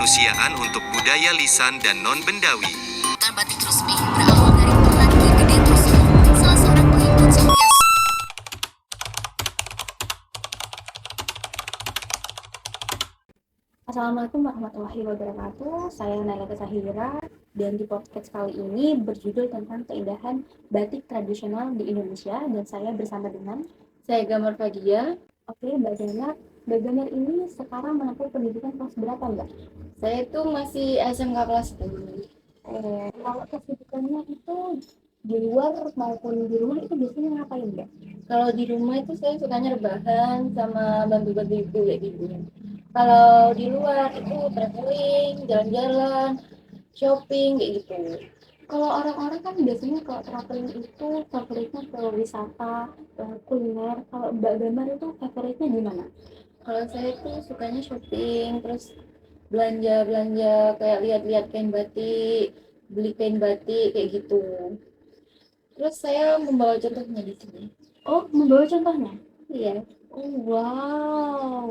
kemanusiaan untuk budaya lisan dan non-bendawi. Batik resmi berawal dari peran Ki Gede Trusyono, salah seorang pengikut Surya. Assalamualaikum warahmatullahi wabarakatuh. Saya Naila Sahira dan di podcast kali ini berjudul tentang keindahan batik tradisional di Indonesia dan saya bersama dengan Saya Gambar Fagia. Oke, Mbak Gambar. Mbak Gambar ini sekarang menempuh pendidikan kelas berapa, Mbak? Saya itu masih SMK kelas 10. Kalau kesibukannya itu di luar maupun di rumah itu biasanya ngapain, Mbak? Kalau di rumah itu saya sukanya rebahan sama bantu-bantu ibu kayak gitu. Kalau di luar itu traveling, jalan-jalan, shopping kayak gitu. Kalau orang-orang kan biasanya kalau traveling itu favoritnya ke wisata, kuliner. Kalau Mbak Gambar itu favoritnya di mana? Kalau saya itu sukanya shopping, terus belanja-belanja kayak lihat-lihat kain batik, beli kain batik kayak gitu. Terus saya membawa contohnya di sini. Oh, membawa contohnya? Iya. Oh, wow.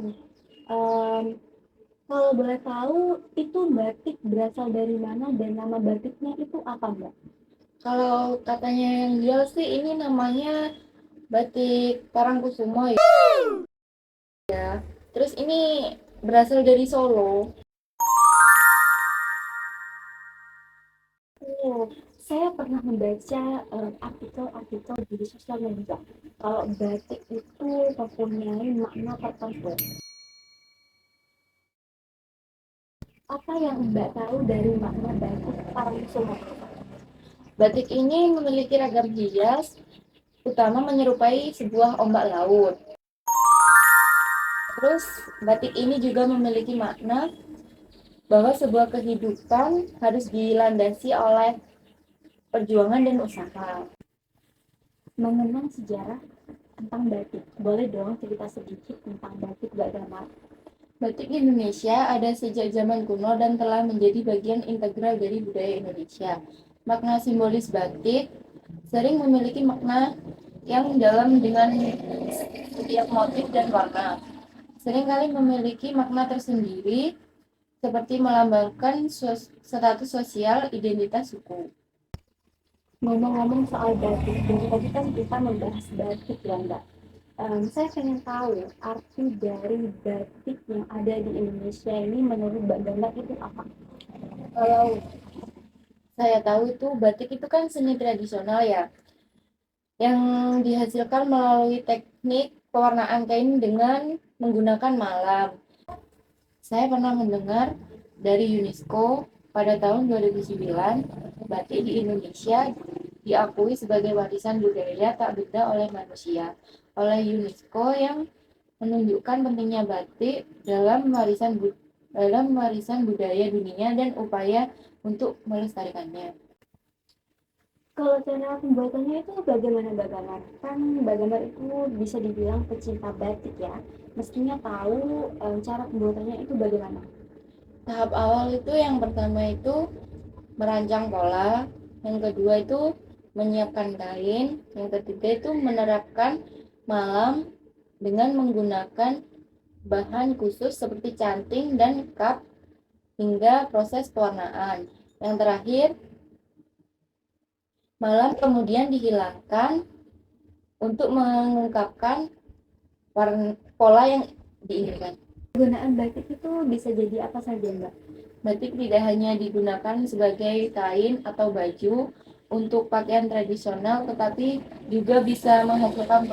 Kalau boleh tahu, itu batik berasal dari mana dan nama batiknya itu apa, Mbak? Kalau katanya yang jelas sih ini namanya batik Parangkusumo ya. Terus ini berasal dari Solo. Oh, saya pernah membaca artikel-artikel di sosial media. Kalau batik itu mempunyai makna tertentu. Apa yang Mbak tahu dari makna batik Parangkusumo? Batik ini memiliki ragam hias, utama menyerupai sebuah ombak laut. Terus batik ini juga memiliki makna bahwa sebuah kehidupan harus dilandasi oleh perjuangan dan usaha. Mengenang sejarah tentang batik, boleh dong cerita sedikit tentang batik Mbak Gambar? Batik Indonesia ada sejak zaman kuno dan telah menjadi bagian integral dari budaya Indonesia. Makna simbolis batik sering memiliki makna yang dalam dengan setiap motif dan warna. Seringkali memiliki makna tersendiri seperti melambangkan status sosial, identitas suku. Ngomong-ngomong soal batik, dari tadi kan kita membahas batik ya Mbak. Saya pengen tahu arti dari batik yang ada di Indonesia ini menurut Mbak Gambar itu apa? Kalau saya tahu itu batik itu kan seni tradisional ya, yang dihasilkan melalui teknik pewarnaan kain dengan menggunakan malam. Saya pernah mendengar dari UNESCO pada tahun 2009, batik di Indonesia diakui sebagai warisan budaya tak benda oleh manusia oleh UNESCO yang menunjukkan pentingnya batik dalam warisan budaya dunia dan upaya untuk melestarikannya. Kalau cara pembuatannya itu bagaimana Mbak Gambar? Kan Mbak Gambar itu bisa dibilang pecinta batik ya. Mestinya tahu cara pembuatannya itu bagaimana. Tahap awal itu yang pertama itu merancang pola, yang kedua itu menyiapkan kain, yang ketiga itu menerapkan malam dengan menggunakan bahan khusus seperti canting dan kap hingga proses pewarnaan. Yang terakhir, malam kemudian dihilangkan untuk mengungkapkan pola yang diinginkan. Penggunaan batik itu bisa jadi apa saja Mbak? Batik tidak hanya digunakan sebagai kain atau baju untuk pakaian tradisional, tetapi juga bisa menghasilkan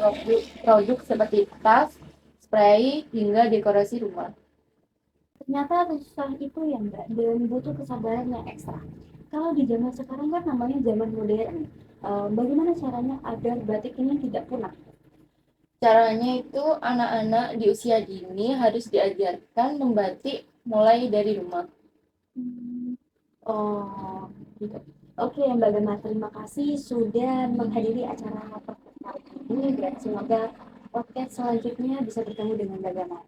produk seperti tas, spray, hingga dekorasi rumah. Ternyata susah itu ya Mbak, dan butuh kesabaran yang ekstra. Kalau di zaman sekarang kan namanya zaman modern, bagaimana caranya agar batik ini tidak punah? Caranya itu anak-anak di usia dini harus diajarkan membatik mulai dari rumah. Oh, gitu. Oke, Mbak Gema, terima kasih sudah menghadiri acara podcast kali ini dan semoga podcast selanjutnya bisa bertemu dengan Mbak Gema.